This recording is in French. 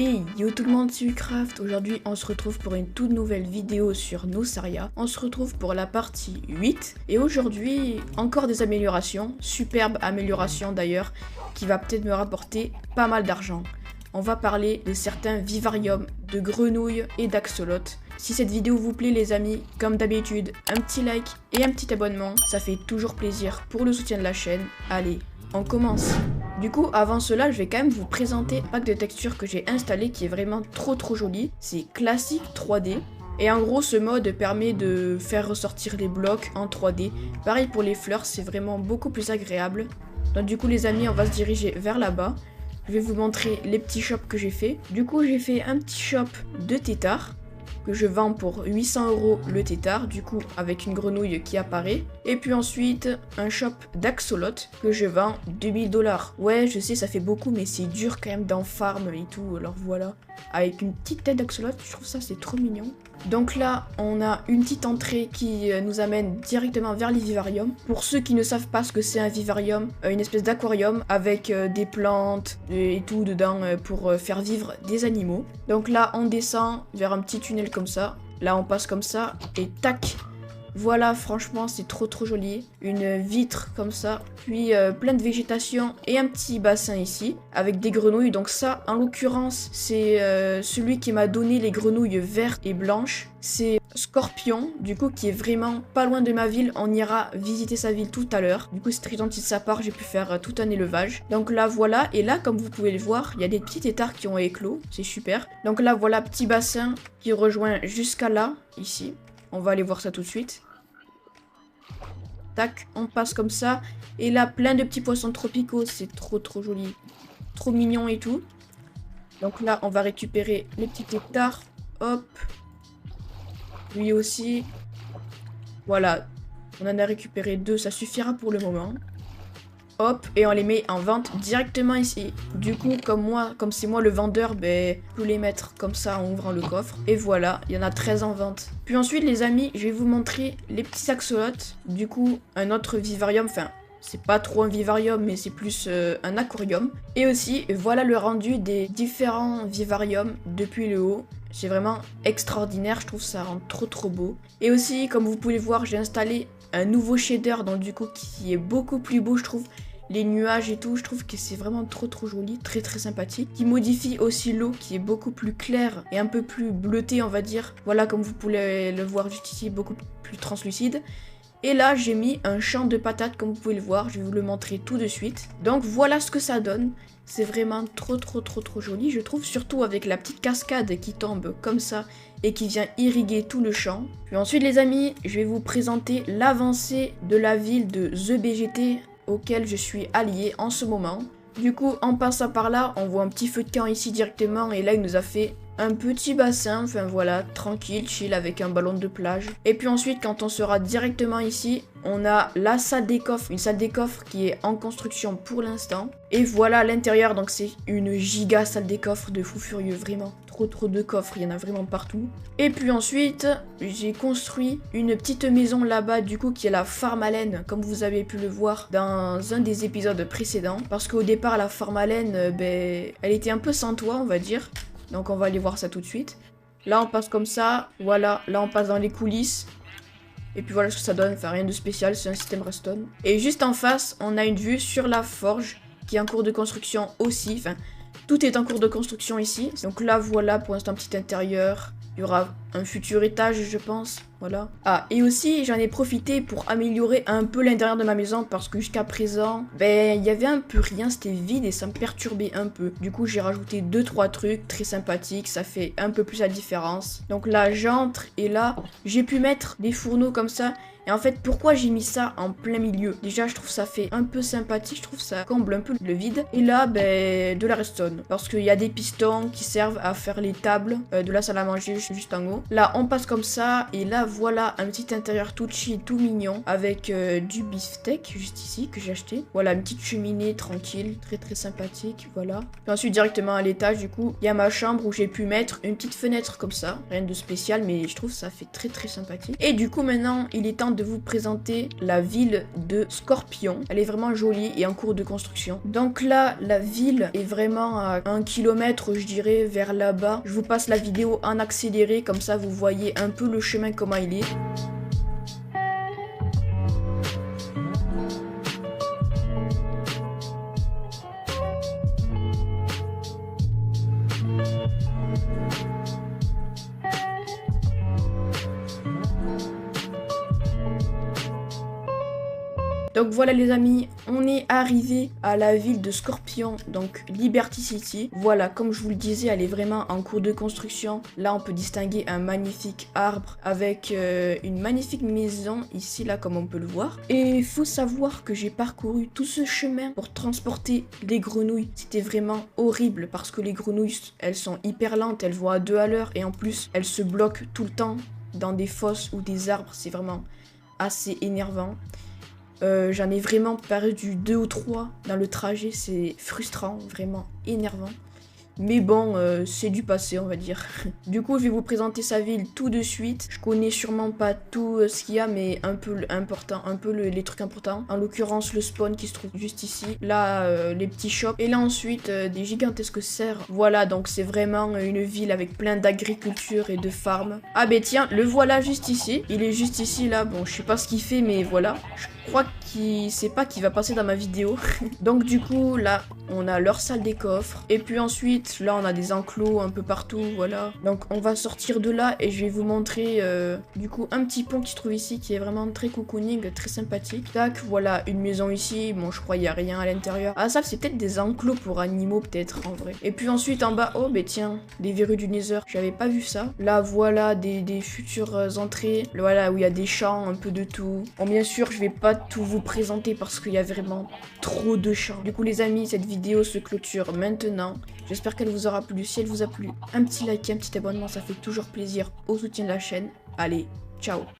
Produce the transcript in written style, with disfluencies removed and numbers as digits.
Hey, yo tout le monde, c'est Ucraft. Aujourd'hui, on se retrouve pour une toute nouvelle vidéo sur Nosaria. On se retrouve pour la partie 8. Et aujourd'hui, encore des améliorations. Superbe amélioration d'ailleurs, qui va peut-être me rapporter pas mal d'argent. On va parler de certains vivariums, de grenouilles et d'axolotes. Si cette vidéo vous plaît les amis, comme d'habitude, un petit like et un petit abonnement, ça fait toujours plaisir pour le soutien de la chaîne. Allez, on commence. Du coup, avant cela, je vais quand même vous présenter un pack de textures que j'ai installé qui est vraiment trop joli. C'est classique 3D. Et en gros, ce mode permet de faire ressortir les blocs en 3D. Pareil pour les fleurs, c'est vraiment beaucoup plus agréable. Donc du coup les amis, on va se diriger vers là-bas. Je vais vous montrer les petits shops que j'ai fait. Du coup, j'ai fait un petit shop de têtards que je vends pour 800 € le tétard, du coup avec une grenouille qui apparaît. Et puis ensuite un shop d'axolotes que je vends 2000 $. Ouais, je sais, ça fait beaucoup, mais c'est dur quand même d'en farm et tout. Alors voilà, avec une petite tête d'axolote, je trouve ça c'est trop mignon. Donc là, on a une petite entrée qui nous amène directement vers les vivariums. Pour ceux qui ne savent pas ce que c'est un vivarium, une espèce d'aquarium avec des plantes et tout dedans pour faire vivre des animaux. Donc là, on descend vers un petit tunnel comme ça. Là, on passe comme ça et tac. Voilà, franchement, c'est trop joli. Une vitre comme ça, puis plein de végétation et un petit bassin ici, avec des grenouilles. Donc ça, en l'occurrence, c'est celui qui m'a donné les grenouilles vertes et blanches. C'est Scorpion, du coup, qui est vraiment pas loin de ma ville. On ira visiter sa ville tout à l'heure. Du coup, c'est très gentil de sa part, j'ai pu faire tout un élevage. Donc là, voilà, et là, comme vous pouvez le voir, il y a des petits têtards qui ont éclos, c'est super. Donc là, voilà, petit bassin qui rejoint jusqu'à là, ici. On va aller voir ça tout de suite. Tac, on passe comme ça. Et là, plein de petits poissons tropicaux. C'est trop joli. Trop mignon et tout. Donc là, on va récupérer les petits têtards. Hop. Lui aussi. Voilà. On en a récupéré 2. Ça suffira pour le moment. Hop, et on les met en vente directement ici. Du coup, comme c'est moi le vendeur, ben, je peux les mettre comme ça en ouvrant le coffre. Et voilà, il y en a 13 en vente. Puis ensuite, les amis, je vais vous montrer les petits axolotes. Du coup, un autre vivarium, enfin, c'est pas trop un vivarium, mais c'est plus un aquarium. Et aussi, voilà le rendu des différents vivariums depuis le haut. C'est vraiment extraordinaire, je trouve ça rend trop beau. Et aussi, comme vous pouvez le voir, j'ai installé un nouveau shader, donc du coup, qui est beaucoup plus beau, je trouve. Les nuages et tout, je trouve que c'est vraiment trop joli, très sympathique. Qui modifie aussi l'eau qui est beaucoup plus claire et un peu plus bleutée, on va dire. Voilà, comme vous pouvez le voir juste ici, beaucoup plus translucide. Et là, j'ai mis un champ de patates, comme vous pouvez le voir. Je vais vous le montrer tout de suite. Donc voilà ce que ça donne. C'est vraiment trop joli, je trouve. Surtout avec la petite cascade qui tombe comme ça et qui vient irriguer tout le champ. Puis ensuite, les amis, je vais vous présenter l'avancée de la ville de The BGT auquel je suis allié en ce moment. Du coup, en passant par là, on voit un petit feu de camp ici directement. Et là, il nous a fait un petit bassin, enfin voilà, tranquille, chill avec un ballon de plage. Et puis ensuite, quand on sera directement ici, on a la salle des coffres, une salle des coffres qui est en construction pour l'instant. Et voilà l'intérieur, donc c'est une giga salle des coffres de fou furieux, vraiment. Trop de coffres, il y en a vraiment partout. Et puis ensuite, j'ai construit une petite maison là-bas, du coup, qui est la farm à laine, comme vous avez pu le voir dans un des épisodes précédents. Parce qu'au départ, la farm à laine, ben, elle était un peu sans toit, on va dire. Donc on va aller voir ça tout de suite. Là on passe comme ça, voilà, là on passe dans les coulisses. Et puis voilà ce que ça donne, enfin rien de spécial, c'est un système redstone. Et juste en face, on a une vue sur la forge, qui est en cours de construction aussi, enfin tout est en cours de construction ici. Donc là voilà pour l'instant petit intérieur. Il y aura un futur étage, je pense. Voilà. Ah, et aussi, j'en ai profité pour améliorer un peu l'intérieur de ma maison parce que jusqu'à présent, ben, il y avait un peu rien, c'était vide et ça me perturbait un peu. Du coup, j'ai rajouté 2-3 trucs très sympathiques, ça fait un peu plus la différence. Donc là, j'entre et là, j'ai pu mettre des fourneaux comme ça. Et en fait, pourquoi j'ai mis ça en plein milieu? Déjà, je trouve ça fait un peu sympathique, je trouve ça comble un peu le vide. Et là, ben, de la redstone. Parce qu'il y a des pistons qui servent à faire les tables de la salle à manger juste en haut. Là, on passe comme ça. Et là, voilà un petit intérieur tout chill, tout mignon. Avec du beefsteak juste ici que j'ai acheté. Voilà, une petite cheminée tranquille, très sympathique. Voilà. Puis ensuite, directement à l'étage, du coup, il y a ma chambre où j'ai pu mettre une petite fenêtre comme ça. Rien de spécial, mais je trouve ça fait très sympathique. Et du coup, maintenant, il est temps de vous présenter la ville de Scorpion. Elle est vraiment jolie et en cours de construction. Donc là, la ville est vraiment à 1 km, je dirais, vers là-bas. Je vous passe la vidéo en accéléré, comme ça vous voyez un peu le chemin comment il est. Donc voilà les amis, on est arrivé à la ville de Scorpion, donc Liberty City. Voilà, comme je vous le disais, elle est vraiment en cours de construction. Là, on peut distinguer un magnifique arbre avec une magnifique maison ici, là, comme on peut le voir. Et il faut savoir que j'ai parcouru tout ce chemin pour transporter les grenouilles. C'était vraiment horrible parce que les grenouilles, elles sont hyper lentes, elles vont à 2 à l'heure et en plus, elles se bloquent tout le temps dans des fosses ou des arbres. C'est vraiment assez énervant. J'en ai vraiment perdu 2 ou 3 dans le trajet, c'est frustrant, vraiment énervant. Mais bon, c'est du passé, on va dire. Du coup, je vais vous présenter sa ville tout de suite. Je connais sûrement pas tout ce qu'il y a, mais un peu important, un peu les trucs importants. En l'occurrence, le spawn qui se trouve juste ici. Là, les petits shops. Et là, ensuite, des gigantesques serres. Voilà, donc c'est vraiment une ville avec plein d'agriculture et de farms. Ah ben tiens, le voilà juste ici. Il est juste ici, là. Bon, je sais pas ce qu'il fait, mais voilà. Je crois qu'il sait pas qu'il va passer dans ma vidéo. Donc du coup, là, on a leur salle des coffres. Et puis ensuite, là, on a des enclos un peu partout, voilà. Donc on va sortir de là et je vais vous montrer, du coup, un petit pont qui se trouve ici, qui est vraiment très cocooning, très sympathique. Tac, voilà, une maison ici. Bon, je crois qu'il n'y a rien à l'intérieur. Ah, ça, c'est peut-être des enclos pour animaux, peut-être, en vrai. Et puis ensuite, en bas, oh, ben tiens, des verrues du Nether. J'avais pas vu ça. Là, voilà, des futures entrées. Voilà, où il y a des champs, un peu de tout. Bon, bien sûr, je vais pas tout vous présenter parce qu'il y a vraiment trop de champs. Du coup les amis, cette vidéo se clôture maintenant. J'espère qu'elle vous aura plu. Si elle vous a plu, un petit like et un petit abonnement, ça fait toujours plaisir au soutien de la chaîne. Allez, ciao.